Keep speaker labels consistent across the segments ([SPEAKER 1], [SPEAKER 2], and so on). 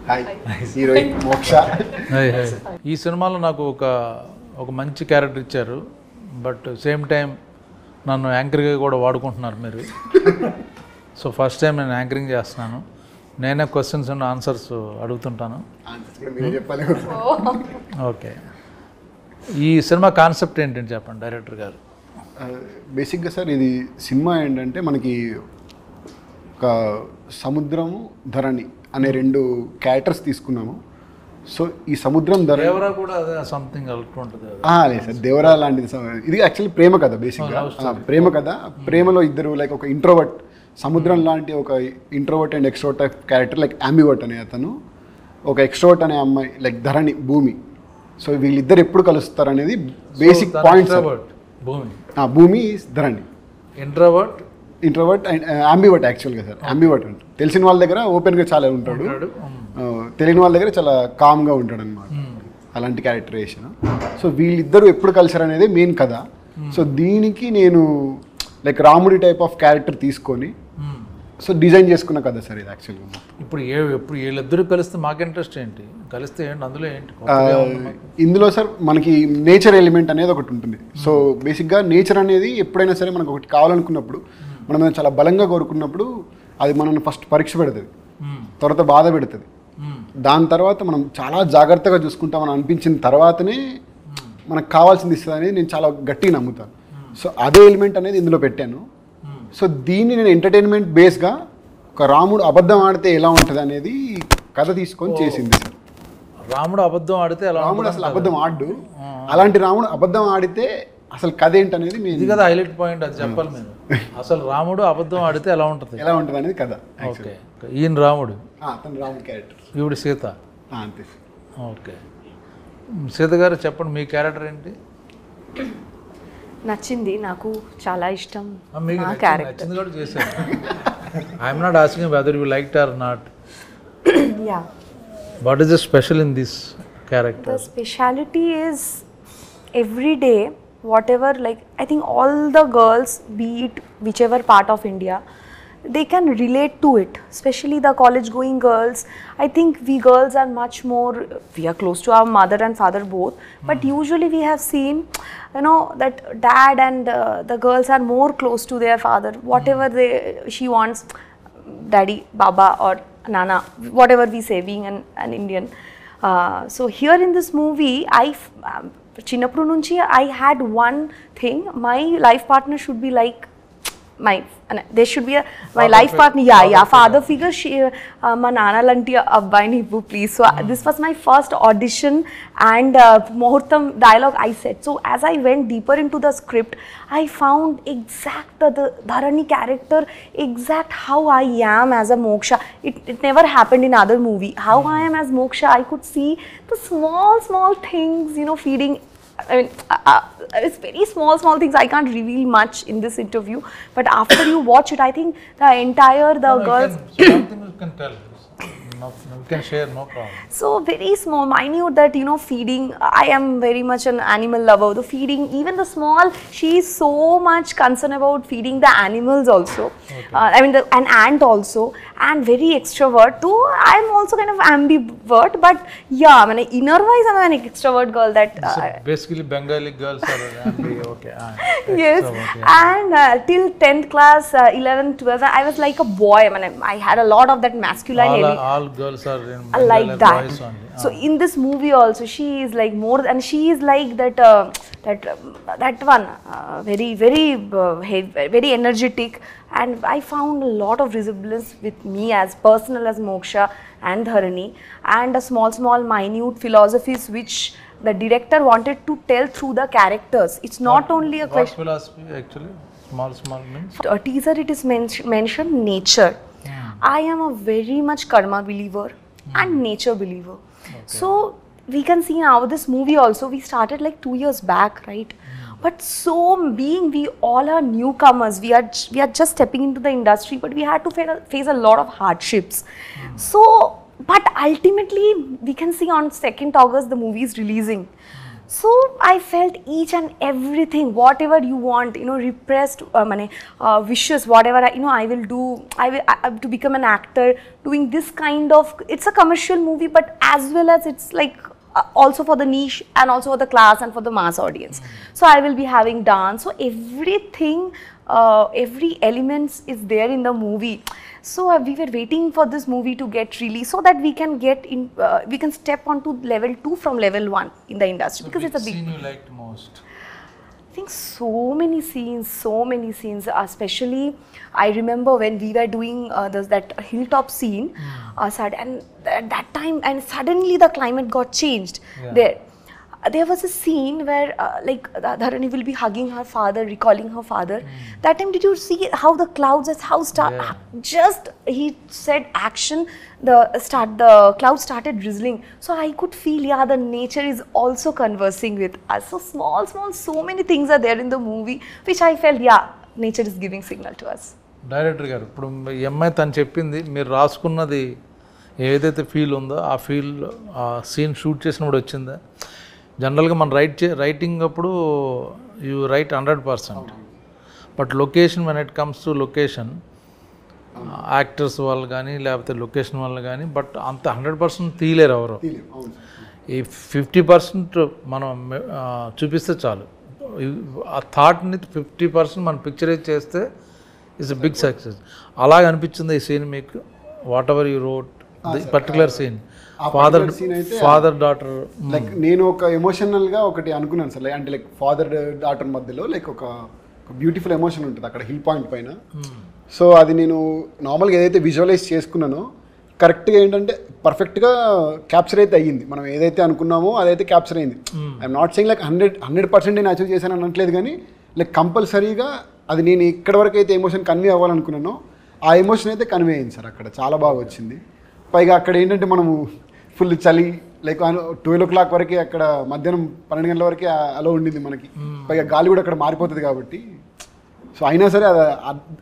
[SPEAKER 1] Hi heroine మోక్ష.
[SPEAKER 2] ఈ సినిమాలో నాకు ఒక మంచి క్యారెక్టర్ ఇచ్చారు, బట్ సేమ్ టైం నన్ను యాంకర్గా కూడా వాడుకుంటున్నారు మీరు. సో ఫస్ట్ టైం నేను యాంకరింగ్ చేస్తున్నాను, నేనే క్వశ్చన్స్ అండ్ ఆన్సర్స్ అడుగుతుంటాను. ఓకే, ఈ సినిమా కాన్సెప్ట్ ఏంటంటే చెప్పండి డైరెక్టర్ గారు.
[SPEAKER 1] బేసిక్గా సార్ ఇది సినిమా ఏంటంటే మనకి ఒక సముద్రము ధరణి అనే రెండు క్యారెక్టర్స్ తీసుకున్నాము. సో ఈ సముద్రం ధరణి
[SPEAKER 2] దేవరా కూడా అదే సంథింగ్ ఉంటుంది.
[SPEAKER 1] లేదు సార్, దేవరా లాంటిది. ఇది యాక్చువల్లీ ప్రేమ కథ. బేసిక్గా ప్రేమ కథ. ప్రేమలో ఇద్దరు లైక్ ఒక ఇంట్రోవర్ట్, సముద్రం లాంటి ఒక introvert and extrovert type character, like ambivert అనే అతను, ఒక ఎక్స్ట్రోవర్ట్ అనే అమ్మాయి, లైక్ ధరణి భూమి. సో వీళ్ళిద్దరు ఎప్పుడు కలుస్తారు అనేది బేసిక్ పాయింట్స్. భూమి ధరణి ఇంట్రోవర్ట్ అండ్ అంబివర్ట్. యాక్చువల్గా సార్ అంబివర్ట్ అంటే తెలిసిన వాళ్ళ దగ్గర ఓపెన్గా చాలా ఉంటాడు, తెలియని వాళ్ళ దగ్గర చాలా కామ్గా ఉంటాడు అనమాట. అలాంటి క్యారెక్టరైజేషన్. సో వీళ్ళిద్దరూ ఎప్పుడు కలిసారు అనేది మెయిన్ కథ. సో దీనికి నేను లైక్ రాముడి టైప్ ఆఫ్ క్యారెక్టర్ తీసుకొని సో డిజైన్ చేసుకున్న కథ సార్ ఇది యాక్చువల్గా.
[SPEAKER 2] ఇప్పుడు వీళ్ళిద్దరు కలిస్తే మాకు ఇంట్రెస్ట్ ఏంటి, కలిస్తే ఏంటి అందులో ఏంటి?
[SPEAKER 1] ఇందులో సార్ మనకి నేచర్ ఎలిమెంట్ అనేది ఒకటి ఉంటుంది. సో బేసిక్గా నేచర్ అనేది ఎప్పుడైనా సరే మనకు ఒకటి కావాలనుకున్నప్పుడు, మనం చాలా బలంగా కోరుకున్నప్పుడు అది మనల్ని ఫస్ట్ పరీక్ష పెడుతుంది, తర్వాత బాధ పెడుతుంది. దాని తర్వాత మనం చాలా జాగ్రత్తగా చూసుకుంటామని అనిపించిన తర్వాతనే మనకు కావాల్సింది ఇస్తుంది అనేది నేను చాలా గట్టిగా నమ్ముతాను. సో అదే ఎలిమెంట్ అనేది ఇందులో పెట్టాను. సో దీన్ని నేను ఎంటర్టైన్మెంట్ బేస్గా ఒక రాముడు అబద్ధం ఆడితే ఎలా ఉంటుంది అనేది కథ తీసుకొని చేసింది సార్.
[SPEAKER 2] రాముడు అబద్ధం ఆడితే
[SPEAKER 1] రాముడు అసలు అబద్ధం ఆడు, అలాంటి రాముడు అబద్ధం ఆడితే అసలు కథ ఏంటనేది
[SPEAKER 2] ఇది కదా హైలైట్ పాయింట్. అది చెప్పాలి మీరు. అసలు రాముడు అబద్ధం ఆడితే ఎలా ఉంటుంది
[SPEAKER 1] అనేది కథ.
[SPEAKER 2] ఓకే, ఈయన రాముడు,
[SPEAKER 1] అతను రాముడు క్యారెక్టర్,
[SPEAKER 2] ఈవిడ సీత.
[SPEAKER 1] అంతే.
[SPEAKER 2] ఓకే, సీత గారు చెప్పండి మీ క్యారెక్టర్ ఏంటి?
[SPEAKER 3] నచ్చింది, నాకు చాలా ఇష్టం
[SPEAKER 2] నా క్యారెక్టర్. నచ్చింది కూడా చేశారు. I'm not asking whether you liked or not.
[SPEAKER 3] Yeah,
[SPEAKER 2] what is the special in this character?
[SPEAKER 3] The speciality is every day whatever, like I think all the girls, be it whichever part of India, they can relate to it, especially the college going girls. I think we girls are much more, we are close to our mother and father both, but usually we have seen, you know, that dad and the girls are more close to their father. Whatever she wants, daddy, baba or nana, whatever we say, being an Indian. So here in this movie, చిన్నప్పుడు నుంచి I had one thing, my life partner should be like there should be my life partner, father figure. మా నాన్న లాంటి అబ్బాయిని ఇవ్వు please. So this was my first audition and ముహూర్తం dialogue I said. So as I went deeper into the script, I found exact the Dharani character, exact how I am as a Moksha. It never happened in other movie. How I am as Moksha, I could see the small things, you know, feeding. I mean, it's very small things. I can't reveal much in this interview, but after you watch it, I think the entire girls.
[SPEAKER 2] Something you can tell. You can share, no problem.
[SPEAKER 3] So very small, minute, that, you know, feeding. I am very much an animal lover. The feeding, even the small, she is so much concerned about feeding the animals also. Okay. I mean, an ant also, and very extrovert too. I am also kind of ambivert, but yeah, I mean, inner wise, I am an extrovert girl. That
[SPEAKER 2] basically Bengali girls are ambi. Okay.
[SPEAKER 3] Yes, yeah. And till 10th class, 11th, 12th, I was like a boy. I mean, I had a lot of that masculine.
[SPEAKER 2] All girls are
[SPEAKER 3] like that. So in this movie also, she is like more, and she is like that one, very energetic, and I found a lot of resemblance with me as personal as Moksha and Dharani, and a small minute philosophies which the director wanted to tell through the characters. It's not only a question.
[SPEAKER 2] What philosophy actually? Small means?
[SPEAKER 3] A teaser, it is mentioned nature. I am a very much karma believer and nature believer. Okay. So we can see now this movie also, we started like 2 years back, right? But so being we all are newcomers, we are just stepping into the industry, but we had to face a lot of hardships. So, but ultimately we can see on 2nd August the movie is releasing. So I felt each and everything, whatever you want, repressed wishes, whatever I will do. I to become an actor, doing this kind of. It's a commercial movie, but as well as it's like also for the niche and also for the class and for the mass audience. So I will be having dance. So everything, every elements is there in the movie. So we were waiting for this movie to get released so that we can get in, we can step onto level 2 from level 1 in the industry, because it's a big.
[SPEAKER 2] Scene you liked most?
[SPEAKER 3] I think so many scenes, especially I remember when we were doing that hilltop scene, and at that time, and suddenly the climate got changed. There was a scene where Dharani will be hugging her father, recalling her father. That time, did you see how the clouds, just he said action, the clouds started drizzling. So I could feel, the nature is also conversing with us. So small, so many things are there in the movie, which I felt, nature is giving signal to us.
[SPEAKER 2] Director గారు, ఇప్పుడు ఈ అమ్మాయి తను చెప్పింది, మీరు రాసుకున్నది ఏదైతే feel ఉందో ఆ ఫీల్ ఆ సీన్ షూట్ చేసినప్పుడు వచ్చిందా? జనరల్గా మనం రైటింగ్ అప్పుడు you right 100%, but location when it comes to location, actors వాళ్ళు కానీ లేకపోతే లొకేషన్ వాళ్ళు కానీ, బట్ అంత 100% తీయలేరు ఎవరు. ఈ 50% మనం చూపిస్తే చాలు. ఆ థాట్ని 50% మనం పిక్చరైజ్ చేస్తే ఇట్స్ ఎ బిగ్ సక్సెస్. అలాగ అనిపించింది ఈ సీన్ మీకు? Whatever you wrote particular scene, father daughter,
[SPEAKER 1] like నేను ఒక ఎమోషనల్గా ఒకటి అనుకున్నాను సార్, అంటే లైక్ ఫాదర్ డాటర్ మధ్యలో లైక్ ఒక బ్యూటిఫుల్ ఎమోషన్ ఉంటుంది అక్కడ హిల్ పాయింట్ పైన. సో అది నేను నార్మల్గా ఏదైతే విజువలైజ్ చేసుకున్నానో కరెక్ట్గా ఏంటంటే పర్ఫెక్ట్గా క్యాప్చర్ అయితే అయ్యింది. మనం ఏదైతే అనుకున్నామో అదైతే క్యాప్చర్ అయింది. ఐఎమ్ నాట్ సెయింగ్ లైక్ 100% నేను అచీవ్ చేశాను అనట్లేదు, కానీ లైక్ కంపల్సరీగా అది నేను ఎక్కడి వరకు అయితే ఎమోషన్ కన్వే అవ్వాలనుకున్నానో ఆ ఎమోషన్ అయితే కన్వే అయింది సార్. అక్కడ చాలా బాగా వచ్చింది. పైగా అక్కడ ఏంటంటే మనము ఫుల్ చలి, లైక్ 12 o'clock వరకే, అక్కడ మధ్యాహ్నం 12 గంటల వరకే అలో ఉండింది మనకి. పైగా గాలి కూడా అక్కడ మారిపోతుంది కాబట్టి, సో అయినా సరే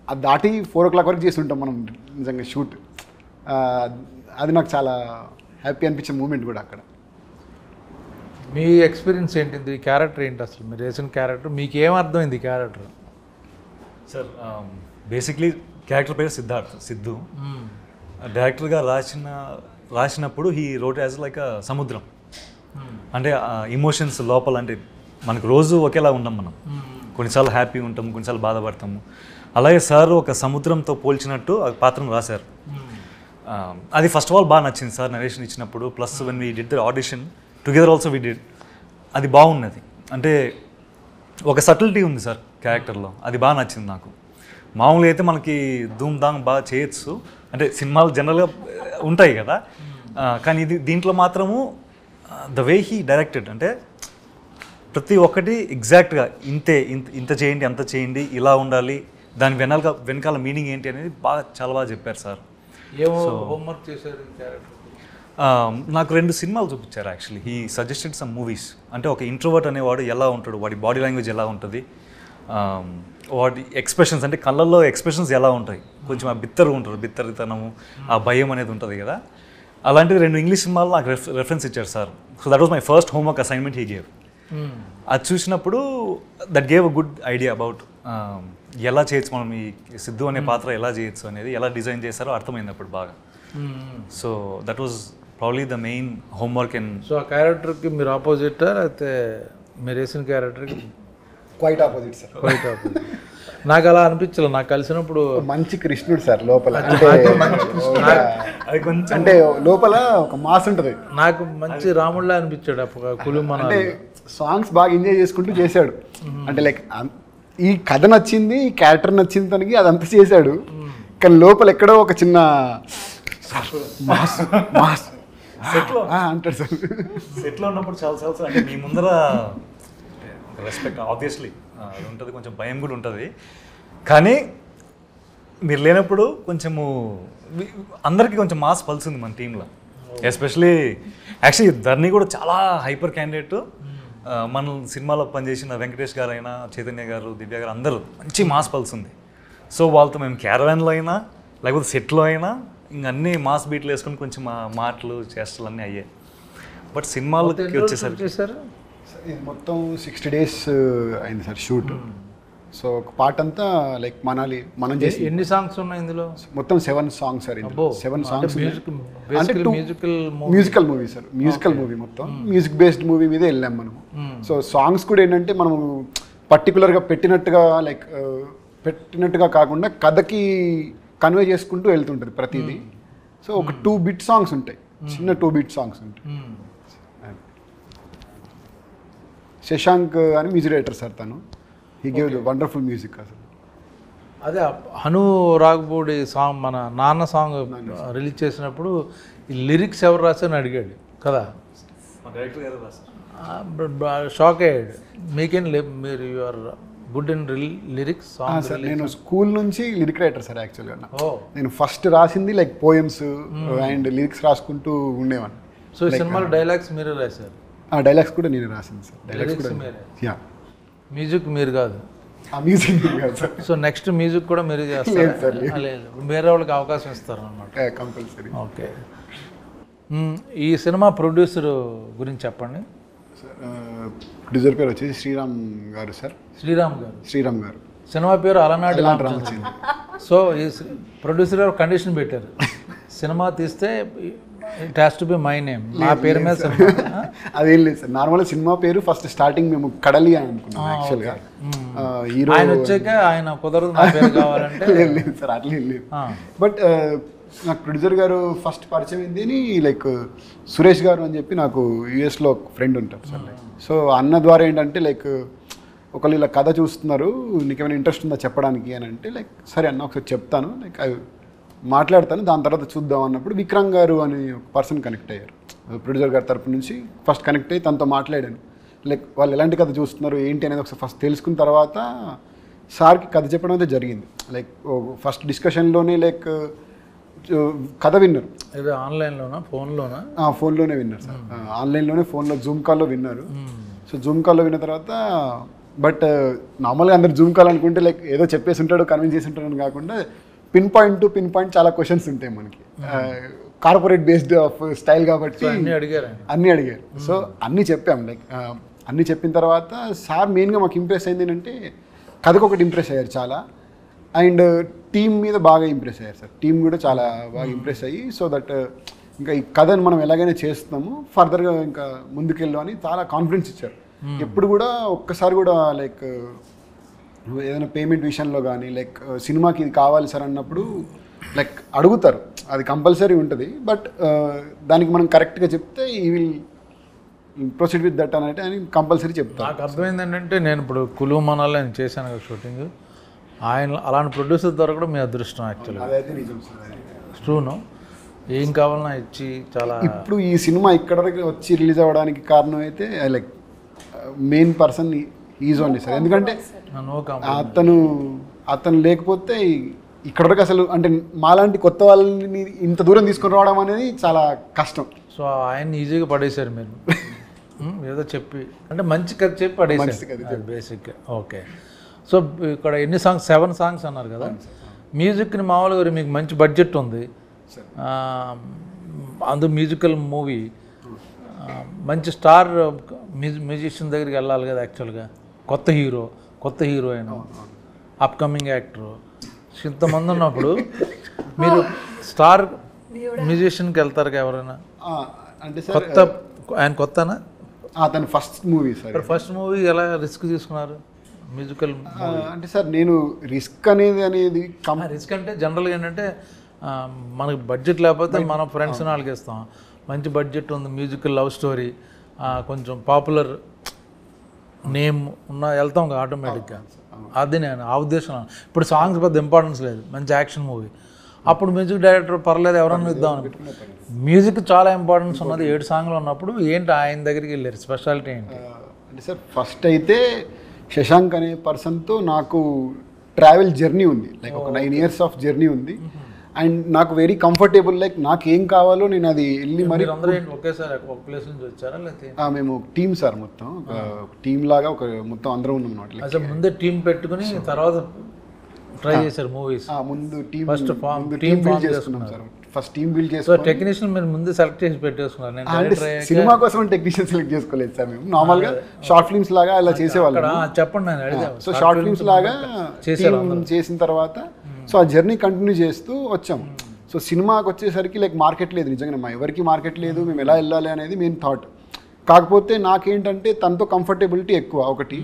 [SPEAKER 1] అది దాటి 4 o'clock వరకు చేస్తుంటాం మనం నిజంగా షూట్. అది నాకు చాలా హ్యాపీ అనిపించిన మూమెంట్ కూడా అక్కడ.
[SPEAKER 2] మీ ఎక్స్పీరియన్స్ ఏంటి? ఈ క్యారెక్టర్ ఏంటి అసలు? మీరు వేసిన క్యారెక్టర్ మీకు ఏమర్థమైంది ఈ క్యారెక్టర్?
[SPEAKER 4] సార్ బేసిక్లీ క్యారెక్టర్ పేరు సిద్ధు. డైరెక్టర్గా రాసినప్పుడు హీ రోట్ యాజ్ లైక్ సముద్రం. అంటే ఇమోషన్స్ లోపల, అంటే మనకు రోజు ఒకేలా ఉండం మనం. కొన్నిసార్లు హ్యాపీ ఉంటాము, కొన్నిసార్లు బాధపడతాము. అలాగే సార్ ఒక సముద్రంతో పోల్చినట్టు ఆ పాత్రను రాశారు. అది ఫస్ట్ ఆఫ్ ఆల్ బాగా నచ్చింది సార్ నరేషన్ ఇచ్చినప్పుడు. Plus when we did the audition together also we did, అది బాగున్నది. అంటే ఒక సటిల్టీ ఉంది సార్ క్యారెక్టర్లో, అది బాగా నచ్చింది నాకు. మామూలుగా అయితే మనకి ధూమ్ ధామ్ బాగా చేయొచ్చు, అంటే సినిమాలు జనరల్గా ఉంటాయి కదా, కానీ దీంట్లో మాత్రము ద వే హీ డైరెక్టెడ్, అంటే ప్రతి ఒక్కటి ఎగ్జాక్ట్గా ఇంత చేయండి, అంత చేయండి, ఇలా ఉండాలి, దాని వెనకాల మీనింగ్ ఏంటి అనేది చాలా బాగా చెప్పారు సార్.
[SPEAKER 2] హోంవర్క్ చేశారు క్యారెక్టర్?
[SPEAKER 4] నాకు 2 సినిమాలు చూపించారు actually. He suggested some movies. అంటే ఒక ఇంట్రోవర్ట్ అనేవాడు ఎలా ఉంటాడు, వాడి బాడీ లాంగ్వేజ్ ఎలా ఉంటుంది, వాడి ఎక్స్ప్రెషన్స్, అంటే కళ్ళల్లో ఎక్స్ప్రెషన్స్ ఎలా ఉంటాయి, కొంచెం ఆ బిత్తరితనము, ఆ భయం అనేది ఉంటుంది కదా. అలాంటివి 2 ఇంగ్లీష్ సినిమాలు నాకు రెఫరెన్స్ ఇచ్చారు sir. So that was my first homework assignment he gave. అది చూసినప్పుడు that gave a good idea about ఎలా చేయొచ్చు మనం, ఈ సిద్ధు అనే పాత్ర ఎలా చేయొచ్చు అనేది, ఎలా డిజైన్ చేశారో అర్థమైంది అప్పుడు బాగా. So that was probably the main homework. And
[SPEAKER 2] so ఆ క్యారెక్టర్కి మీరు ఆపోజిటా, లేకపోతే మీరు వేసిన క్యారెక్టర్కి?
[SPEAKER 1] Quite opposite sir.
[SPEAKER 2] Quite opposite. నాకు అలా అనిపించలేదు. నాకు కలిసినప్పుడు
[SPEAKER 1] మంచి కృష్ణుడు సార్ లోపల, అంటే లోపల ఒక మాస్ ఉంటుంది.
[SPEAKER 2] నాకు మంచి రాముడిలా అనిపించాడు.
[SPEAKER 1] అంటే సాంగ్స్ బాగా ఎంజాయ్ చేసుకుంటూ చేశాడు. అంటే లైక్ ఈ కథ నచ్చింది, ఈ క్యారెక్టర్ నచ్చింది తనకి, అదంతా చేశాడు. కానీ లోపల ఎక్కడో ఒక చిన్న మాస్ అంటాడు సార్.
[SPEAKER 4] సెట్లో ఉన్నప్పుడు చాలా అంటే మీ ముందర రెస్పెక్ట్ ఆబ్వియస్లీ అది ఉంటుంది, కొంచెం భయం కూడా ఉంటుంది. కానీ మీరు లేనప్పుడు కొంచెము అందరికీ కొంచెం మాస్ పల్సింది మన టీంలో. ఎస్పెషలీ యాక్చువల్లీ ధర్ని కూడా చాలా హైపర్ క్యాండిడేట్. మన సినిమాలో పనిచేసిన వెంకటేష్ గారు అయినా, చైతన్య గారు, దివ్య గారు అందరూ మంచి మాస్ పల్సింది. సో వాళ్ళతో మేము క్యారవాన్లో అయినా లేకపోతే సెట్లో అయినా ఇంక అన్నీ మాస్ బీట్లు వేసుకొని కొంచెం మాటలు చేష్టలు అన్నీ అయ్యాయి. బట్ సినిమాలకి వచ్చేసరికి
[SPEAKER 1] ఇది మొత్తం 60 days అయింది సార్ షూట్. సో ఒక పార్ట్ అంతా లైక్ మనాలి మనం చేసి
[SPEAKER 2] ఎన్ని సాంగ్స్ ఉన్నాయి ఇందులో?
[SPEAKER 1] మొత్తం 7 songs సార్.
[SPEAKER 2] అబ్బో,
[SPEAKER 1] 7 songs
[SPEAKER 2] అంటే
[SPEAKER 1] musical movie sir. Musical movie మొత్తం మ్యూజిక్ బేస్డ్ మూవీ మీదే వెళ్ళాం మనము. సో సాంగ్స్ కూడా ఏంటంటే మనము పర్టికులర్గా పెట్టినట్టుగా కాకుండా కథకి కన్వే చేసుకుంటూ వెళ్తుంటుంది ప్రతిదీ. సో ఒక 2 bit సాంగ్స్ ఉంటాయి, చిన్న 2 bit సాంగ్స్ ఉంటాయి. శశాంక్ అని మ్యూజిక్ డైరెక్టర్ సార్, తను he gave the wonderful music అసలు.
[SPEAKER 2] అదే హను రాఘపూడి సాంగ్, మన నాన్న సాంగ్ రిలీజ్ చేసినప్పుడు ఈ లిరిక్స్ ఎవరు రాశారని అడిగాడు కదా,
[SPEAKER 4] డైరెక్టర్ గారు రాశారు.
[SPEAKER 2] షాక్ అయ్యాడు. మీకేం మీరు you're good in lyrics song?
[SPEAKER 1] Sir నేను స్కూల్ నుంచి లిరిక్ రైటర్ సార్ యాక్చువల్గా. నేను ఫస్ట్ రాసింది లైక్ పోయమ్స్ అండ్ లిరిక్స్ రాసుకుంటూ ఉండేవాడిని.
[SPEAKER 2] సో ఈ సినిమాలో డైలాగ్స్ మీరే రాశారు?
[SPEAKER 1] డైలాగ్స్ కూడా నేను రాసింది సార్. డైలాగ్స్ కూడా యా.
[SPEAKER 2] మ్యూజిక్ మీరు కాదు?
[SPEAKER 1] మ్యూజిక్ కాదు సార్.
[SPEAKER 2] సో నెక్స్ట్ మ్యూజిక్ కూడా మీరు చేస్తారు? లేదు, వేరే వాళ్ళకి అవకాశం ఇస్తారు అన్నమాట.
[SPEAKER 1] కంపల్సరీ.
[SPEAKER 2] ఓకే. ఈ సినిమా ప్రొడ్యూసర్ గురించి చెప్పండి.
[SPEAKER 1] ప్రొడ్యూసర్ పేరు వచ్చేసి శ్రీరామ్ గారు సార్.
[SPEAKER 2] శ్రీరామ్ గారు. సినిమా పేరు అలనాటి రామచంద్ర. సో ఈ ప్రొడ్యూసర్ గారు కండిషన్ పెట్టారు, సినిమా తీస్తే it has to be my name, నా పేరు మీద సినిమా.
[SPEAKER 1] అదేం లేదు సార్, నార్మల్గా సినిమా పేరు ఫస్ట్ స్టార్టింగ్ మేము కడలి అని అనుకున్నాం యాక్చువల్గా. హీరో
[SPEAKER 2] ఆయన వచ్చాక ఆయన కుదరదు నా పేరు కావాలంటే.
[SPEAKER 1] లేదు సార్, అట్లా లేదు. బట్ నాకు ప్రొడ్యూసర్ గారు ఫస్ట్ పరిచయం ఏంది అని లైక్ సురేష్ గారు అని చెప్పి నాకు యూఎస్లో ఒక ఫ్రెండ్ ఉంటారు సార్. సో అన్న ద్వారా ఏంటంటే లైక్ ఒకళ్ళు ఇలా కథ చూస్తున్నారు, నీకేమైనా ఇంట్రెస్ట్ ఉందా చెప్పడానికి అని అంటే లైక్ సరే అన్న ఒకసారి చెప్తాను, లైక్ అవి మాట్లాడతాను, దాని తర్వాత చూద్దాం అన్నప్పుడు విక్రమ్ గారు అని ఒక పర్సన్ కనెక్ట్ అయ్యారు ప్రొడ్యూసర్ గారి తరపు నుంచి. ఫస్ట్ కనెక్ట్ అయ్యి తనతో మాట్లాడాను, లైక్ వాళ్ళు ఎలాంటి కథ చూస్తున్నారు ఏంటి అనేది ఒకసారి ఫస్ట్ తెలుసుకున్న తర్వాత సార్కి కథ చెప్పడం అయితే జరిగింది. లైక్ ఫస్ట్ డిస్కషన్లోనే లైక్ కథ విన్నారు.
[SPEAKER 2] ఇది ఆన్లైన్లోనా ఫోన్లోనా?
[SPEAKER 1] ఫోన్లోనే విన్నారు సార్, ఆన్లైన్లోనే ఫోన్లో జూమ్ కాల్లో విన్నారు. సో జూమ్ కాల్లో విన్న తర్వాత బట్ నార్మల్గా అందరు జూమ్ కాల్ అనుకుంటే లైక్ ఏదో చెప్పేసి ఉంటాడు, కన్విన్స్ చేసి ఉంటాడు అని కాకుండా పిన్ పాయింట్ చాలా క్వశ్చన్స్ ఉంటాయి మనకి. కార్పొరేట్ బేస్డ్ ఆఫ్ స్టైల్ కాబట్టి అన్నీ అడిగారు. సో అన్నీ చెప్పాం. లైక్ అన్నీ చెప్పిన తర్వాత సార్ మెయిన్గా మాకు ఇంప్రెస్ అయింది ఏంటంటే కథకు ఒకటి ఇంప్రెస్ అయ్యారు చాలా, అండ్ టీమ్ మీద బాగా ఇంప్రెస్ అయ్యారు సార్. టీం కూడా చాలా బాగా ఇంప్రెస్ అయ్యి సో దట్ ఇంకా ఈ కథను మనం ఎలాగైనా చేస్తున్నాము, ఫర్దర్గా ఇంకా ముందుకెళ్ళు అని చాలా కాన్ఫిడెన్స్ ఇచ్చారు. ఎప్పుడు కూడా ఒక్కసారి కూడా లైక్ ఏదైనా పేమెంట్ విషయంలో కానీ లైక్ సినిమాకి ఇది కావాలి సార్ అన్నప్పుడు లైక్ అడుగుతారు, అది కంపల్సరీ ఉంటుంది. బట్ దానికి మనం కరెక్ట్గా చెప్తే ఈ విల్ ప్రొసీడ్ విత్ దట్ అనేది అని కంపల్సరీ చెప్తాను.
[SPEAKER 2] నాకు అర్థమైంది ఏంటంటే నేను ఇప్పుడు కులు మనాలి నేను చేశాను కదా షూటింగ్, ఆయన అలాంటి ప్రొడ్యూసర్ దొరకడం మీ అదృష్టం యాక్చువల్గా.
[SPEAKER 1] అదైతే నిజం సార్.
[SPEAKER 2] ట్రూను, ఏం కావాలన్నా ఇచ్చి చాలా.
[SPEAKER 1] ఇప్పుడు ఈ సినిమా ఇక్కడ దగ్గర వచ్చి రిలీజ్ అవ్వడానికి కారణం అయితే like main person is only sir. ఎందుకంటే అతను లేకపోతే ఇక్కడ వరకు అసలు అంటే మాలాంటి కొత్త వాళ్ళని ఇంత దూరం తీసుకొని రావడం అనేది చాలా కష్టం.
[SPEAKER 2] సో ఆయన ఈజీగా పడేశారు మీరు ఏదో చెప్పి, అంటే మంచి కథ చెప్పి పడేసారు బేసిక్గా. ఓకే. సో ఇక్కడ ఎన్ని సాంగ్స్? 7 songs అన్నారు కదా. మ్యూజిక్ని మామూలుగా మీకు మంచి బడ్జెట్ ఉంది, అందు మ్యూజికల్ మూవీ, మంచి స్టార్ మ్యూజిషియన్ దగ్గరికి వెళ్ళాలి కదా యాక్చువల్గా. కొత్త హీరో, కొత్త హీరోయిన్, అప్కమింగ్ యాక్టర్, ఇంతమంది ఉన్నప్పుడు మీరు స్టార్ మ్యూజిషియన్కి వెళ్తారు ఎవరైనా?
[SPEAKER 1] అంటే
[SPEAKER 2] కొత్త ఆయన కొత్తనా?
[SPEAKER 1] అతను first movie sir.
[SPEAKER 2] First movie ఎలా రిస్క్ తీసుకున్నారు మ్యూజికల్?
[SPEAKER 1] అంటే సార్ నేను రిస్క్ అనేది
[SPEAKER 2] రిస్క్ అంటే జనరల్గా ఏంటంటే మనకి బడ్జెట్ లేకపోతే మన ఫ్రెండ్స్ వాళ్ళకి ఇస్తాం. మంచి బడ్జెట్ ఉంది, మ్యూజికల్ లవ్ స్టోరీ, కొంచెం పాపులర్ నేమ్ ఉన్న వెళ్తాం కదా ఆటోమేటిక్గా. అది నేను ఆ ఉద్దేశం. ఇప్పుడు సాంగ్స్ పెద్ద ఇంపార్టెన్స్ లేదు, మంచి యాక్షన్ మూవీ, అప్పుడు మ్యూజిక్ డైరెక్టర్ పర్లేదు ఎవరన్నా ఇద్దాం. మ్యూజిక్ చాలా ఇంపార్టెన్స్ ఉన్నది. 7 songs ఉన్నప్పుడు ఏంటి ఆయన దగ్గరికి వెళ్ళారు? స్పెషాలిటీ ఏంటి?
[SPEAKER 1] అంటే సార్ ఫస్ట్ అయితే శశాంక్ అనే పర్సన్తో నాకు ట్రావెల్ జర్నీ ఉంది, లైక్ ఒక 9 years ఆఫ్ జర్నీ ఉంది. అండ్ నాకు వెరీ కంఫర్టబుల్, లైక్ నాకు ఏం కావాలో నేను అది వెళ్ళి మరి.
[SPEAKER 2] ఒకేసారి ఒక ప్లేస్ నుంచి వచ్చారా లేకపోతే?
[SPEAKER 1] మేము టీమ్ సార్, మొత్తం ఒక టీమ్ లాగా ఒక మొత్తం అందరం ఉన్నాం అన్నమాట.
[SPEAKER 2] అసలు ముందే టీం పెట్టుకుని తర్వాత ట్రై చేశారు మూవీస్?
[SPEAKER 1] ముందు టీమ్
[SPEAKER 2] ఫస్ట్
[SPEAKER 1] టీమ్ బిల్డ్ చేసుకున్నాం sir. First team build
[SPEAKER 2] so
[SPEAKER 1] చేసుకొని
[SPEAKER 2] టెక్నీషియన్ మీరు ముందు సెలెక్ట్ చేసి పెట్టేసుకున్నారు. నేను
[SPEAKER 1] అంటే
[SPEAKER 2] డైరెక్టర్ అయ్యాక
[SPEAKER 1] సినిమా కోసం టెక్నీషియన్ సెలెక్ట్ చేసుకోలేదు సార్ మేము. నార్మల్గా షార్ట్ ఫిల్మ్స్ లాగా అలా చేసేవాళ్ళం.
[SPEAKER 2] అక్కడ చెప్పండి, నేను అడిగా.
[SPEAKER 1] సో షార్ట్ ఫిల్మ్స్ లాగా
[SPEAKER 2] చేశారు
[SPEAKER 1] టీమ్ చేసిన తర్వాత సో ఆ జర్నీ కంటిన్యూ చేస్తూ వచ్చాం. సో సినిమాకి వచ్చేసరికి లైక్ మార్కెట్ లేదు, నిజంగా మా ఎవరికి మార్కెట్ లేదు, మేము ఎలా వెళ్ళాలి అనేది మెయిన్ థాట్. కాకపోతే నాకేంటంటే తనతో కంఫర్టబిలిటీ ఎక్కువ ఒకటి,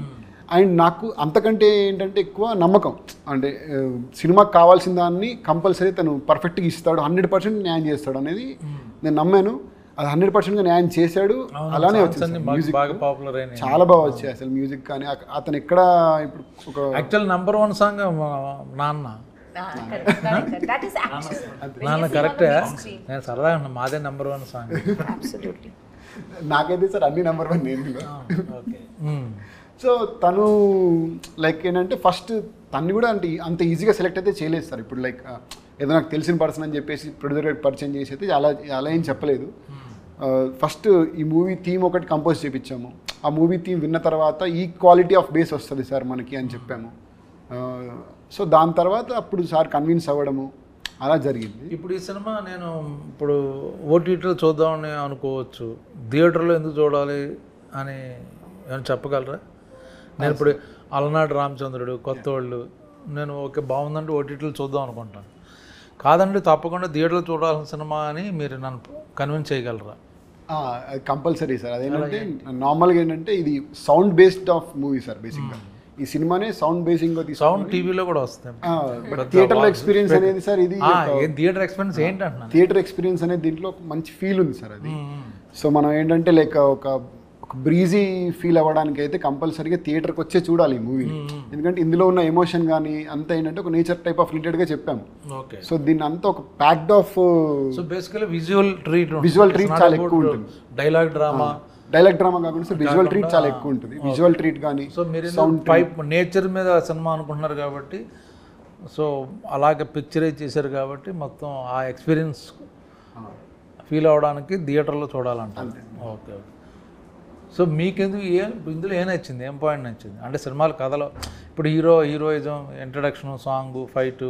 [SPEAKER 1] అండ్ నాకు అంతకంటే ఏంటంటే ఎక్కువ నమ్మకం. అంటే సినిమాకి కావాల్సిన దాన్ని కంపల్సరీ తను పర్ఫెక్ట్గా ఇస్తాడు, 100% న్యాయం చేస్తాడు అనేది నేను నమ్మాను. అది 100%గా న్యాయం చేశాడు. అలానే వచ్చింది మ్యూజిక్
[SPEAKER 2] బాగా పాపులర్ అయినాయి,
[SPEAKER 1] చాలా బాగా వచ్చాయి అసలు మ్యూజిక్. కానీ అతను ఎక్కడ ఇప్పుడు ఒక
[SPEAKER 2] యాక్చువల్ నెంబర్ 1 సాంగ్ నాన్న.
[SPEAKER 3] That is action.
[SPEAKER 2] నాన్న కరెక్టే, నేను సరదాగా ఉన్నా, మాదే నెంబర్ 1 సాంగ్.
[SPEAKER 3] Absolutely.
[SPEAKER 1] నాకైతే సార్ అన్ని నెంబర్ 1 నేను.
[SPEAKER 2] ఓకే.
[SPEAKER 1] సో తను లైక్ ఏంటంటే ఫస్ట్ తను కూడా అంటే అంత ఈజీగా సెలెక్ట్ అయితే చేయలేదు సార్. ఇప్పుడు లైక్ ఏదో నాకు తెలిసిన పర్సన్ అని చెప్పేసి ప్రొడ్యూసర్ గారికి పరిచయం చేసి అయితే అలా ఏం చెప్పలేదు. ఫస్ట్ ఈ మూవీ థీమ్ ఒకటి కంపోజ్ చేయించాము. ఆ మూవీ థీమ్ విన్న తర్వాత ఈ క్వాలిటీ ఆఫ్ బేస్ వస్తుంది సార్ మనకి అని చెప్పాము. సో దాని తర్వాత అప్పుడు సార్ కన్విన్స్ అవ్వడము అలా జరిగింది.
[SPEAKER 2] ఇప్పుడు ఈ సినిమా నేను ఇప్పుడు ఓటీటీలో చూద్దామని అనుకోవచ్చు, థియేటర్లో ఎందుకు చూడాలి అని ఏమైనా చెప్పగలరా? నేను ఇప్పుడు అలనాడు రామచంద్రుడు, కొత్త వాళ్ళు, నేను ఓకే బాగుందంటే ఓటీటీలో చూద్దాం అనుకుంటాను. కాదండి తప్పకుండా థియేటర్లో చూడాల్సిన సినిమా అని మీరు నన్ను కన్విన్స్ చేయగలరా?
[SPEAKER 1] Compulsory sir. అదేంటంటే నార్మల్గా ఏంటంటే ఇది sound based of movie sir. బేసిక్గా ఈ సినిమానే సౌండ్ బేసింగ్
[SPEAKER 2] సౌండ్ టీవీలో కూడా వస్తాయి.
[SPEAKER 1] థియేటర్లో ఎక్స్పీరియన్స్ అనేది సార్ ఇది
[SPEAKER 2] థియేటర్ ఎక్స్పీరియన్స్ ఏంటంటున్నాను,
[SPEAKER 1] థియేటర్ ఎక్స్పీరియన్స్ అనేది దీంట్లో మంచి ఫీల్ ఉంది సార్ అది. సో మనం ఏంటంటే లైక్ ఒక బ్రీజీ ఫీల్ అవ్వడానికి అయితే కంపల్సరీగా థియేటర్కి వచ్చే చూడాలి ఈ మూవీని. ఎందుకంటే ఇందులో ఉన్న ఎమోషన్ కానీ అంతా ఏంటంటే ఒక నేచర్ టైప్ ఆఫ్ రిలేటెడ్గా చెప్పాము. సో దీన్ని అంతా ఒక packed of
[SPEAKER 2] so basically visual treat
[SPEAKER 1] చాలా ఎక్కువ ఉంటుంది.
[SPEAKER 2] డైలాగ్ డ్రామా
[SPEAKER 1] కాకుండా విజువల్ ట్రీట్ చాలా ఎక్కువ ఉంటుంది. విజువల్ ట్రీట్ కానీ
[SPEAKER 2] సో మీరు నేచర్ మీద సినిమా అనుకుంటున్నారు కాబట్టి, సో అలాగే పిక్చరైజ్ చేశారు కాబట్టి మొత్తం ఆ ఎక్స్పీరియన్స్ ఫీల్ అవ్వడానికి థియేటర్లో చూడాలంటారు. Okay okay. సో మీకెందుకు ఇందులో ఏం నచ్చింది, ఏం పాయింట్ నచ్చింది? అంటే సినిమాల కథలో ఇప్పుడు హీరోయిజం, ఇంట్రడక్షన్, సాంగ్, ఫైట్,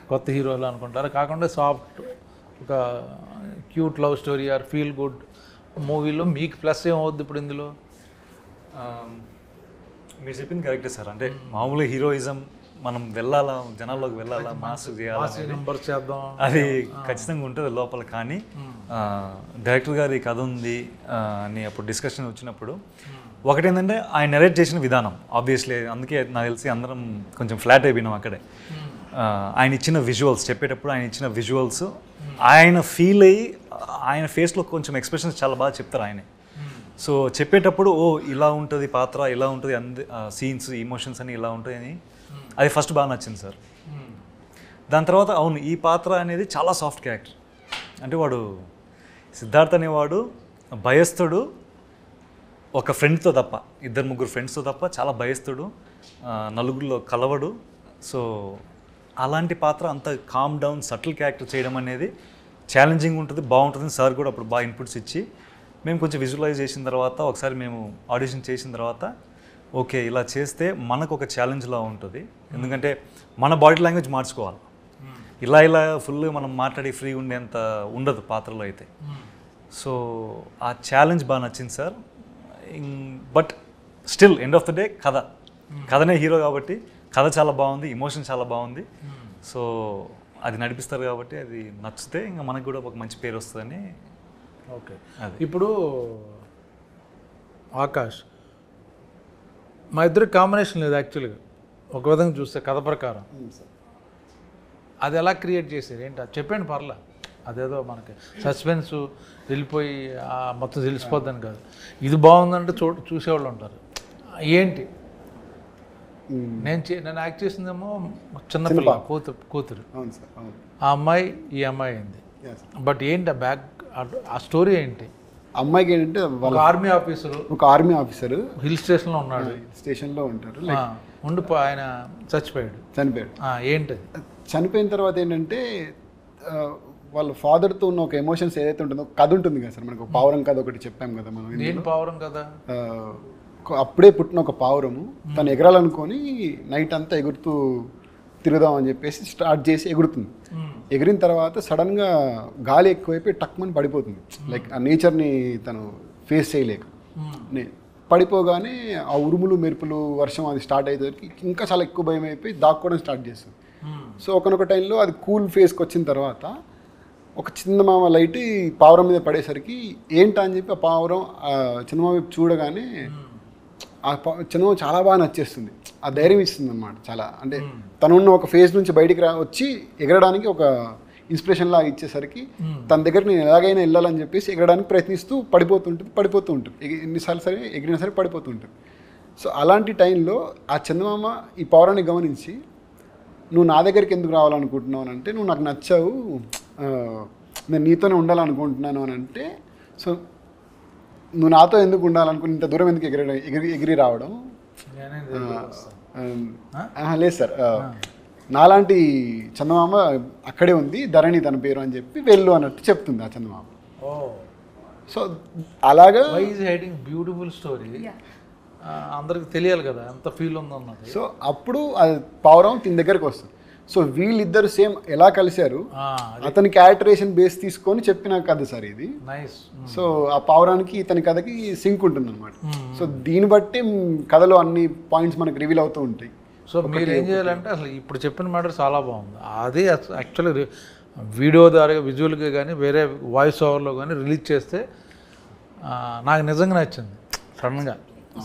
[SPEAKER 2] కొత్త హీరోలు అనుకుంటారు, కాకుండా సాఫ్ట్ ఒక cute love story or feel good మూవీలో మీకు ప్లస్ ఏమవుద్ది ఇప్పుడు ఇందులో?
[SPEAKER 4] మీరు చెప్పింది కరెక్టే సార్. అంటే మామూలుగా హీరోయిజం మనం వెళ్ళాలా, జనాల్లోకి వెళ్ళాలా, మాస్
[SPEAKER 2] చేద్దాం,
[SPEAKER 4] అది ఖచ్చితంగా ఉంటుంది లోపల. కానీ డైరెక్టర్ గారి కథ ఉంది అని అప్పుడు డిస్కషన్ వచ్చినప్పుడు ఒకటేంటంటే ఆయన నెరేట్ చేసిన విధానం, ఆబ్వియస్లీ అందుకే నాకు తెలిసి అందరం కొంచెం ఫ్లాట్ అయిపోయినాం అక్కడే. ఆయన ఇచ్చిన విజువల్స్ చెప్పేటప్పుడు ఆయన ఇచ్చిన విజువల్స్ ఆయన ఫీల్ అయ్యి ఆయన ఫేస్లో కొంచెం ఎక్స్ప్రెషన్స్ చాలా బాగా చెప్తారు ఆయనే. సో చెప్పేటప్పుడు ఓ ఇలా ఉంటుంది పాత్ర, ఇలా ఉంటుంది, సీన్స్, ఇమోషన్స్ అని ఇలా ఉంటాయి అని అది ఫస్ట్ బాగా నచ్చింది సార్. దాని తర్వాత అవును ఈ పాత్ర అనేది చాలా సాఫ్ట్ క్యారెక్టర్. అంటే వాడు సిద్ధార్థ్ అనేవాడు భయస్థుడు, ఒక ఫ్రెండ్తో తప్ప, 2-3 ఫ్రెండ్స్తో తప్ప చాలా భయస్థుడు, నలుగురిలో కలవడు. సో అలాంటి పాత్ర అంత కామ్ డౌన్ సటిల్ క్యారెక్టర్ చేయడం అనేది ఛాలెంజింగ్ ఉంటుంది, బాగుంటుంది. సార్ కూడా అప్పుడు బాగా ఇన్పుట్స్ ఇచ్చి మేము కొంచెం విజువలైజ్ చేసిన తర్వాత, ఒకసారి మేము ఆడిషన్ చేసిన తర్వాత ఓకే ఇలా చేస్తే మనకు ఒక ఛాలెంజ్లా ఉంటుంది. ఎందుకంటే మన బాడీ లాంగ్వేజ్ మార్చుకోవాలి, ఇలా ఫుల్ మనం మాట్లాడి ఫ్రీ ఉండేంత ఉండదు పాత్రలో అయితే. సో ఆ ఛాలెంజ్ బాగా నచ్చింది sir. But still end of the day కథనే హీరో కాబట్టి కథ చాలా బాగుంది, ఇమోషన్ చాలా బాగుంది. సో అది నడిపిస్తారు కాబట్టి అది నచ్చితే ఇంకా మనకు కూడా ఒక మంచి పేరు వస్తుందని.
[SPEAKER 2] ఓకే. ఇప్పుడు ఆకాష్, మా ఇద్దరు కాంబినేషన్ లేదు యాక్చువల్గా, ఒక విధంగా చూస్తే కథ ప్రకారం. అది ఎలా క్రియేట్ చేశారు ఏంటి అది చెప్పండి, పర్లే. అదేదో మనకి సస్పెన్స్ వెళ్ళిపోయి మొత్తం తెలిసిపోద్దని కాదు, ఇది బాగుందంటే చూసేవాళ్ళు ఉంటారు. ఏంటి నేను యాక్ట్ చేసిందేమో చిన్నపిల్ల కూతురు, ఆ అమ్మాయి ఈ అమ్మాయి అయింది. బట్ ఏంటి ఆ స్టోరీ ఏంటి?
[SPEAKER 1] అమ్మాయికి ఏంటంటే
[SPEAKER 2] ఒక ఆర్మీ ఆఫీసరు
[SPEAKER 1] హిల్
[SPEAKER 2] స్టేషన్లో ఉన్నాడు,
[SPEAKER 1] స్టేషన్లో ఉంటారు,
[SPEAKER 2] ఆయన చనిపోయాడు. ఏంటి
[SPEAKER 1] చనిపోయిన తర్వాత ఏంటంటే వాళ్ళ ఫాదర్తో ఉన్న ఒక ఎమోషన్స్ ఏదైతే ఉంటుందో కథ ఉంటుంది కదా సార్. మనకు పావురం కథ ఒకటి చెప్పాం కదా మనం.
[SPEAKER 2] ఏంటి పావురం కదా?
[SPEAKER 1] అప్పుడే పుట్టిన ఒక పావురము తను ఎగరాలనుకొని నైట్ అంతా ఎగురుతూ తిరుగుదాం అని చెప్పేసి స్టార్ట్ చేసి ఎగురుతుంది. ఎగిరిన తర్వాత సడన్గా గాలి ఎక్కువైపోయి టక్మని పడిపోతుంది. లైక్ ఆ నేచర్ని తను ఫేస్ చేయలేక పడిపోగానే ఆ ఉరుములు మెరుపులు వర్షం అది స్టార్ట్ అయ్యేసరికి ఇంకా చాలా ఎక్కువ భయం అయిపోయి దాక్కోవడం స్టార్ట్ చేస్తుంది. సో ఒకనొక టైంలో అది కూల్ ఫేస్కి వచ్చిన తర్వాత ఒక చందమామ లైట్ ఈ పావురం మీద పడేసరికి ఏంటా అని చెప్పి ఆ పావురం చందమామ వైపు చూడగానే ఆ చందమామ చాలా బాగా నచ్చేస్తుంది. ఆ ధైర్యం ఇస్తుంది అనమాట చాలా. అంటే తనున్న ఒక ఫేజ్ నుంచి బయటికి వచ్చి ఎగరడానికి ఒక ఇన్స్పిరేషన్ లాగా ఇచ్చేసరికి తన దగ్గర నేను ఎలాగైనా వెళ్ళాలని చెప్పేసి ఎగరడానికి ప్రయత్నిస్తూ పడిపోతూ ఉంటుంది. ఎన్నిసార్లు సరే ఎగిరినా సరే పడిపోతూ ఉంటుంది. సో అలాంటి టైంలో ఆ చందమామ ఈ పౌరాన్ని గమనించి నువ్వు నా దగ్గరికి ఎందుకు రావాలనుకుంటున్నావు అని అంటే, నువ్వు నాకు నచ్చావు, నేను నీతోనే ఉండాలనుకుంటున్నాను అని అంటే, సో నువ్వు నాతో ఎందుకు ఉండాలనుకుని ఇంత దూరం ఎందుకు ఎగిరి రావడం లేదు సార్, నాలాంటి చందమామ అక్కడే ఉంది, ధరణి తన పేరు అని చెప్పి వెళ్ళు అన్నట్టు చెప్తుంది ఆ చందమామ. సో అలాగా
[SPEAKER 2] బ్యూటిఫుల్ స్టోరీ అందరికి తెలియాలి కదా ఎంత ఫీల్ ఉందో అన్నది.
[SPEAKER 1] సో అప్పుడు అది పావురం తిన దగ్గరకు వస్తుంది. సో వీళ్ళిద్దరు సేమ్ ఎలా కలిశారు అతని క్యారెక్టరేషన్ బేస్ తీసుకొని చెప్పిన కథ సార్ ఇది. సో ఆ పావురానికి ఇతని కథకి సింక్ ఉంటుంది అనమాట. సో దీన్ని బట్టి కథలో అన్ని పాయింట్స్ మనకు రివీల్ అవుతూ ఉంటాయి.
[SPEAKER 2] సో మీరు ఏం చేయాలంటే అసలు ఇప్పుడు చెప్పిన మ్యాటర్ చాలా బాగుంది. అది యాక్చువల్లీ వీడియో ద్వారా విజువల్గా కానీ వేరే వాయిస్ ఓవర్లో కానీ రిలీజ్ చేస్తే నాకు నిజంగా నచ్చింది. సడన్గా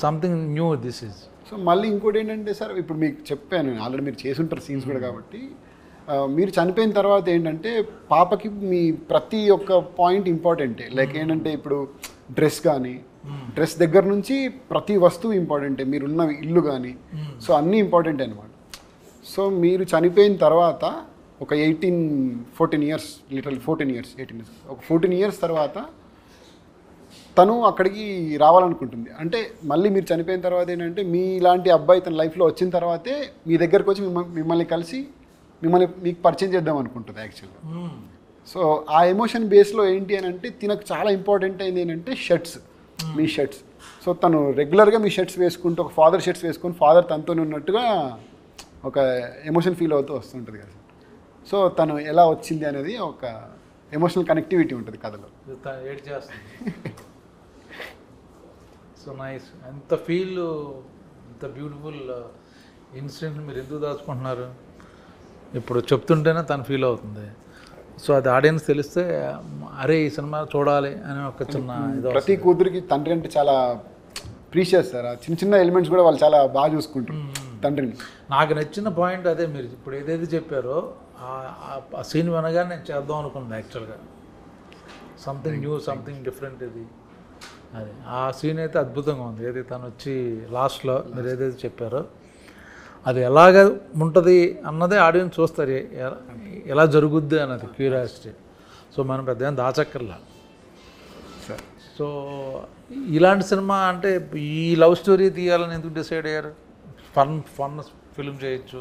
[SPEAKER 2] something new this is.
[SPEAKER 1] So మళ్ళీ ఇంకోటి ఏంటంటే సార్, ఇప్పుడు మీకు చెప్పాను ఆల్రెడీ, మీరు చేసుంటారు సీన్స్ కూడా కాబట్టి, మీరు చనిపోయిన తర్వాత ఏంటంటే పాపకి మీ ప్రతి ఒక్క పాయింట్ ఇంపార్టెంటే. లైక్ ఏంటంటే ఇప్పుడు డ్రెస్ కానీ, డ్రెస్ దగ్గర నుంచి ప్రతి వస్తువు ఇంపార్టెంటే, మీరున్న ఇల్లు కానీ, సో అన్నీ ఇంపార్టెంటే అనమాట. సో మీరు చనిపోయిన తర్వాత ఒక 14 ఇయర్స్ లిటరల్ 14 ఇయర్స్ ఒక 14 ఇయర్స్ తర్వాత తను అక్కడికి రావాలనుకుంటుంది. అంటే మళ్ళీ మీరు చనిపోయిన తర్వాత ఏంటంటే మీలాంటి అబ్బాయి తన లైఫ్లో వచ్చిన తర్వాతే మీ దగ్గరకు వచ్చి మిమ్మల్ని కలిసి మీకు పరిచయం చేద్దాం అనుకుంటుంది యాక్చువల్గా. సో ఆ ఎమోషన్ బేస్లో ఏంటి అని అంటే తినకు చాలా ఇంపార్టెంట్ అయింది ఏంటంటే షర్ట్స్, మీ షర్ట్స్. సో తను రెగ్యులర్గా మీ షర్ట్స్ వేసుకుంటూ ఒక ఫాదర్ షర్ట్స్ వేసుకొని ఫాదర్ తనతో ఉన్నట్టుగా ఒక ఎమోషన్ ఫీల్ అవుతూ వస్తుంటుంది కదా. సో తను ఎలా వచ్చింది అనేది ఒక ఎమోషనల్ కనెక్టివిటీ ఉంటుంది కథలో.
[SPEAKER 2] So nice. ఎంత ఫీల్, ఎంత బ్యూటిఫుల్ ఇన్సిడెంట్ మీరు ఎందుకు దాచుకుంటున్నారు ఇప్పుడు చెప్తుంటేనే తను ఫీల్ అవుతుంది. సో అది ఆడియన్స్ తెలిస్తే అరే ఈ సినిమా చూడాలి అని ఒక చిన్న
[SPEAKER 1] ప్రతి కూతురికి తండ్రి అంటే చాలా ప్రీషియస్ సార్. చిన్న చిన్న ఎలిమెంట్స్ కూడా వాళ్ళు చాలా బాగా చూసుకుంటారు తండ్రిని.
[SPEAKER 2] నాకు నచ్చిన పాయింట్ అదే, మీరు ఇప్పుడు ఏదైతే చెప్పారో ఆ సీన్ వినగానే నేను చేద్దాం అనుకున్నాను యాక్చువల్గా. సంథింగ్ న్యూ, సంథింగ్ డిఫరెంట్ ఇది. అది ఆ సీన్ అయితే అద్భుతంగా ఉంది. ఏదైతే తను వచ్చి లాస్ట్లో మీరు ఏదైతే చెప్పారో అది ఎలాగ ఉంటుంది అన్నదే ఆడియన్స్ చూస్తారు, ఎలా జరుగుద్ది అన్నది క్యూరియాసిటీ. సో మనం పెద్ద ఏం దాచక్కర్లా. సో ఇలాంటి సినిమా అంటే ఈ లవ్ స్టోరీ తీయాలని ఎందుకు డిసైడ్ అయ్యారు? ఫన్ ఫిల్మ్ చేయొచ్చు,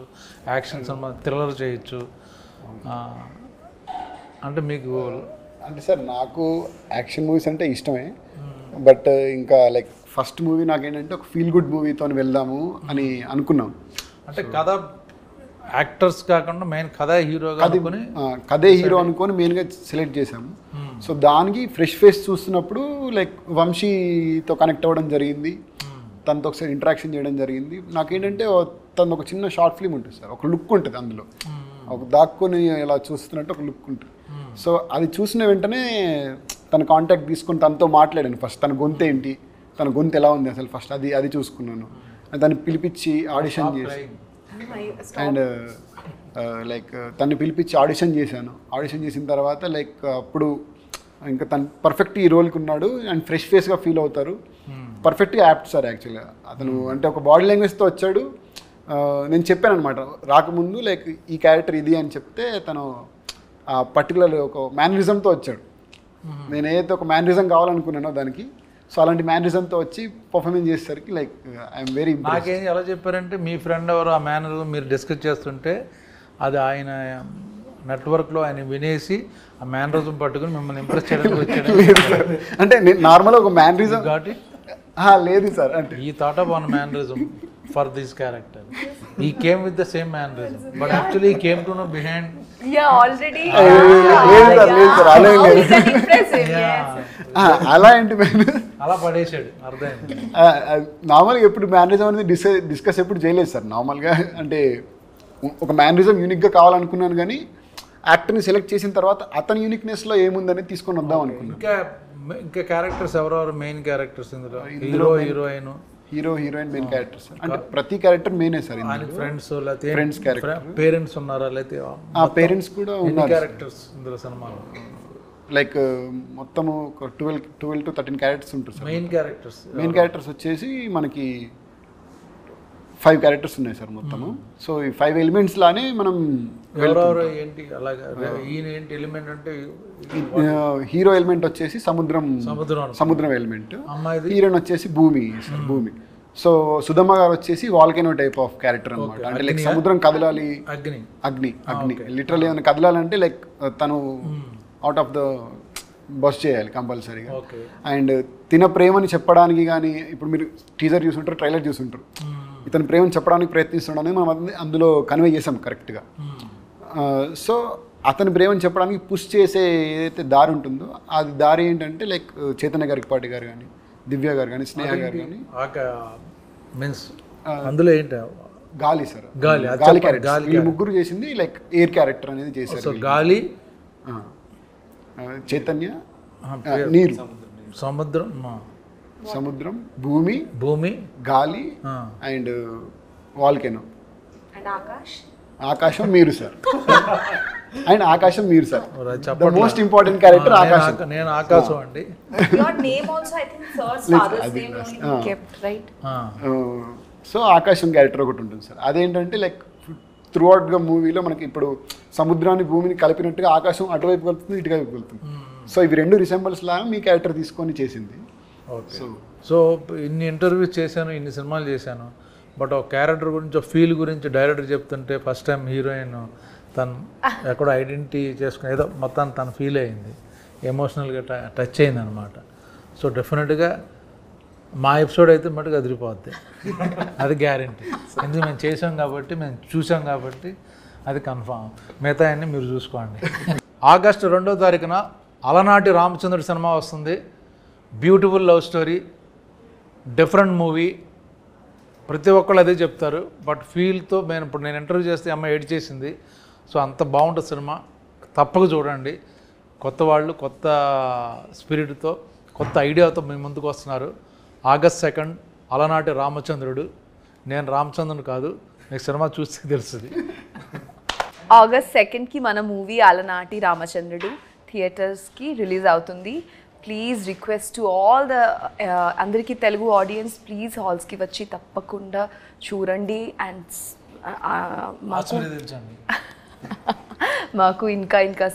[SPEAKER 2] యాక్షన్ సినిమా, థ్రిల్లర్ చేయొచ్చు. అంటే మీకు
[SPEAKER 1] అంటే సార్ నాకు యాక్షన్ మూవీస్ అంటే ఇష్టమే, బట్ ఇంకా లైక్ ఫస్ట్ మూవీ నాకేంటంటే ఒక ఫీల్ గుడ్ మూవీతో వెళ్దాము అని అనుకున్నాం.
[SPEAKER 2] అంటే కథ యాక్టర్స్ కాకుండా మెయిన్ కథే హీరో అనుకొని మెయిన్గా సెలెక్ట్ చేసాము. సో దానికి ఫ్రెష్ ఫేస్ చూస్తున్నప్పుడు లైక్ వంశీతో కనెక్ట్ అవ్వడం జరిగింది, తనతో ఒకసారి ఇంటరాక్షన్ చేయడం జరిగింది. నాకేంటంటే తను ఒక చిన్న షార్ట్ ఫిల్మ్ ఉంటుంది సార్, ఒక లుక్ ఉంటుంది అందులో, ఒక దాక్కుని ఇలా చూస్తున్నట్టు ఒక లుక్ ఉంటుంది. సో అది చూసిన వెంటనే తన కాంటాక్ట్ తీసుకొని తనతో మాట్లాడాను. ఫస్ట్ తన గొంతు ఏంటి, తన గొంతు ఎలా ఉంది అసలు ఫస్ట్ అది చూసుకున్నాను. దాన్ని పిలిపించి ఆడిషన్ చేసి అండ్ లైక్ తను పిలిపించి ఆడిషన్ చేశాను. ఆడిషన్ చేసిన తర్వాత లైక్ అప్పుడు ఇంకా తను పర్ఫెక్ట్ ఈ రోల్కి ఉన్నాడు అండ్ ఫ్రెష్ ఫేస్గా ఫీల్ అవుతారు, పర్ఫెక్ట్గా యాప్ట్ సార్. యాక్చువల్గా అతను అంటే ఒక బాడీ లాంగ్వేజ్తో వచ్చాడు. నేను చెప్పాను అనమాట రాకముందు లైక్ ఈ క్యారెక్టర్ ఇది అని చెప్తే తను పర్టికులర్ ఒక మేనరిజంతో వచ్చాడు. నేను ఏదైతే ఒక మేనరిజం కావాలనుకున్నానో దానికి, సో అలాంటి మేనరిజంతో వచ్చి పర్ఫార్మెన్స్ చేసేసరికి లైక్ ఐఎమ్ వెరీ ఇంప్రెస్డ్. నాకేం ఎలా చెప్పారంటే మీ ఫ్రెండ్ ఎవరు ఆ మేనరిజం మీరు డిస్కస్ చేస్తుంటే అది ఆయన నెట్వర్క్లో ఆయన వినేసి ఆ మేనరిజం పట్టుకుని మిమ్మల్ని ఇంప్రెస్ చేయడానికి వచ్చాడు.
[SPEAKER 1] అంటే నేను నార్మల్ ఒక మేనరిజం
[SPEAKER 2] కాబట్టి
[SPEAKER 1] లేదు సార్, అంటే
[SPEAKER 2] ఈ thought of one mannerism for this character. He came with the same mannerism but actually he came to know behind
[SPEAKER 3] Yeah, already.
[SPEAKER 1] లేదు సార్, లేదు సార్, అలా ఏం
[SPEAKER 3] Oh,
[SPEAKER 1] లేదు.
[SPEAKER 3] he can impress him, yes.
[SPEAKER 1] అలా ఏంటి man,
[SPEAKER 2] అలా పడేసాడు, అర్థమైంది.
[SPEAKER 1] నార్మల్గా ఎప్పుడు మేనరిజం అనేది డిస్కస్ ఎప్పుడు చేయలేదు సార్. నార్మల్గా అంటే ఒక మేనరిజం యూనిక్గా కావాలనుకున్నాను, కానీ యాక్టర్ని సెలెక్ట్ చేసిన తర్వాత అతని యూనిక్నెస్లో ఏముందని తీసుకొని వద్దాం అనుకున్నాను.
[SPEAKER 2] ఇంకా క్యారెక్టర్స్ ఎవరెవరు మెయిన్ క్యారెక్టర్స్ ఇందులో? Hero, heroine,
[SPEAKER 1] heroine main character sir. అంటే ప్రతి క్యారెక్టర్ మెయినే సార్.
[SPEAKER 2] ఆయన ఫ్రెండ్స్, లేకపోతే
[SPEAKER 1] ఫ్రెండ్స్ క్యారెక్టర్,
[SPEAKER 2] పేరెంట్స్ ఉన్నారా, లేకపోతే
[SPEAKER 1] పేరెంట్స్ కూడా ఉన్నారు.
[SPEAKER 2] క్యారెక్టర్స్ ఇందులో సినిమాలో
[SPEAKER 1] లైక్ మొత్తము 12 to 13 క్యారెక్టర్స్ ఉంటారు సార్.
[SPEAKER 2] మెయిన్ క్యారెక్టర్స్
[SPEAKER 1] వచ్చేసి మనకి 5 క్యారెక్టర్స్ ఉన్నాయి సార్ మొత్తము. సో ఈ 5 ఎలిమెంట్స్ లానే మనం
[SPEAKER 2] ఎవరెవరు ఏంటి అలాగా? ఈయన ఏంటి ఎలిమెంట్ అంటే?
[SPEAKER 1] హీరో ఎలిమెంట్ వచ్చేసి సముద్రం ఎలిమెంట్, హీరోయిన్ వచ్చేసి భూమి సార్, భూమి. సో సుధమ్మ గారు వచ్చేసి వాల్కెనో టైప్ ఆఫ్ క్యారెక్టర్ అనమాట. అంటే లైక్ సముద్రం కదలాలి, అగ్ని లిటరల్లీ ఏమైనా కదలాలంటే లైక్ తను అవుట్ ఆఫ్ ద బస్ చేయాలి కంపల్సరీగా. అండ్ తిన ప్రేమని చెప్పడానికి కానీ, ఇప్పుడు మీరు టీజర్ చూసుంటారు, ట్రైలర్ చూసుంటారు, ఇతని ప్రేమను చెప్పడానికి ప్రయత్నిస్తున్నాడని మనం అందులో కన్వే చేసాం కరెక్ట్గా. సో అతని ప్రేమను చెప్పడానికి పుష్ చేసే ఏదైతే దారి ఉంటుందో అది దారి ఏంటంటే లైక్ చైతన్య గరికపాటి గారు కానీ, దివ్య గారు కానీ, స్నేహ గారు కానీ.
[SPEAKER 2] మీన్స్ అందులో ఏంటి?
[SPEAKER 1] గాలి సార్,
[SPEAKER 2] గాలి
[SPEAKER 1] క్యారెక్టర్. వీళ్ళు ముగ్గురు చేసింది లైక్ ఎయిర్ క్యారెక్టర్ అనేది చేశారు.
[SPEAKER 2] గాలి,
[SPEAKER 1] చైతన్య, నీరు,
[SPEAKER 2] సముద్రం,
[SPEAKER 1] భూమి, గాలి అండ్ వాల్కెనో, ఆకాశం మీరు సార్. అండ్ ఆకాశం మీరు sir. The most important character ఆకాశం.
[SPEAKER 2] నేను ఆకాశం అండి.
[SPEAKER 3] Your name also, I think sir's father's name only kept, right?
[SPEAKER 1] So ఆకాశం క్యారెక్టర్ ఒకటి ఉంటుంది సార్. అదేంటంటే లైక్ త్రూ అవుట్గా మూవీలో మనకి ఇప్పుడు సముద్రాన్ని భూమిని కలిపినట్టుగా ఆకాశం అటువైపు వెళ్తుంది, ఇటువైపు వెళ్తుంది. సో ఇవి రెండు రిసెంబల్స్ లాగా మీ క్యారెక్టర్ తీసుకొని చేసింది.
[SPEAKER 2] సో ఇన్ని ఇంటర్వ్యూస్ చేశాను, ఇన్ని సినిమాలు చేశాను, బట్ ఒక క్యారెక్టర్ గురించి, ఒక ఫీల్ గురించి డైరెక్టర్ చెప్తుంటే ఫస్ట్ టైం హీరోయిన్ తను ఎక్కడో ఐడెంటిటీ చేసుకుని ఏదో మొత్తాన్ని తను ఫీల్ అయింది, ఎమోషనల్గా టచ్ అయింది అనమాట. సో డెఫినెట్గా మా ఎపిసోడ్ అయితే మటుకు అదిరిపోద్ది, అది గ్యారంటీ. ఎందుకు మేము చేసాం కాబట్టి, మేము చూసాం కాబట్టి అది కన్ఫామ్. మిగతా అన్నీ మీరు చూసుకోండి. ఆగస్టు 2వ తారీఖున అలనాటి రామచంద్రుడి సినిమా వస్తుంది. Beautiful love story, different movie. ప్రతి ఒక్కళ్ళు అదే చెప్తారు, బట్ ఫీల్తో ఇప్పుడు నేను ఇంటర్వ్యూ చేస్తే అమ్మాయి ఎడ్ చేసింది. సో అంత బాగుంటుంది సినిమా, తప్పక చూడండి. కొత్త వాళ్ళు కొత్త స్పిరిట్తో, కొత్త ఐడియాతో మీ ముందుకు వస్తున్నారు. ఆగస్ట్ 2 అలనాటి రామచంద్రుడు. నేను రామచంద్రుడు కాదు, మీకు సినిమా చూస్తే తెలుస్తుంది.
[SPEAKER 3] ఆగస్ట్ 2కి మన మూవీ అలనాటి రామచంద్రుడు థియేటర్స్కి రిలీజ్ అవుతుంది. Please request to all the అందరికీ తెలుగు ఆడియన్స్, ప్లీజ్ హాల్స్కి వచ్చి తప్పకుండా చూడండి. అండ్ మాకు ఇంకా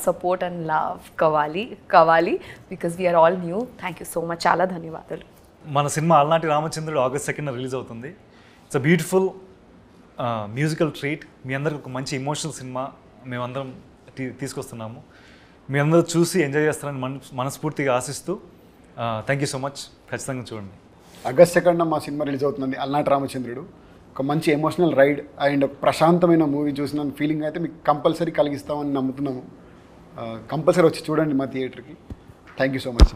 [SPEAKER 3] సపోర్ట్ అండ్ లవ్ కావాలి because we're all new. Thank you so much, చాలా ధన్యవాదాలు.
[SPEAKER 4] మన cinema Alanati Ramachandrudu August 2 release అవుతుంది. It's a beautiful musical treat. మీ అందరికి ఒక మంచి ఎమోషనల్ సినిమా మేమందరం తీసుకొస్తున్నాము. మీ అందరూ చూసి ఎంజాయ్ చేస్తారని మనస్ఫూర్తిగా ఆశిస్తూ థ్యాంక్ యూ సో మచ్. ఖచ్చితంగా చూడండి.
[SPEAKER 1] ఆగస్ట్ 2 మా సినిమా రిలీజ్ అవుతుంది, అలనాటి రామచంద్రుడు. ఒక మంచి ఎమోషనల్ రైడ్ అండ్ ప్రశాంతమైన మూవీ చూసిన ఫీలింగ్ అయితే మీకు కంపల్సరీ కలిగిస్తామని నమ్ముతున్నాము. కంపల్సరీ వచ్చి చూడండి మా థియేటర్కి. Thank you so much.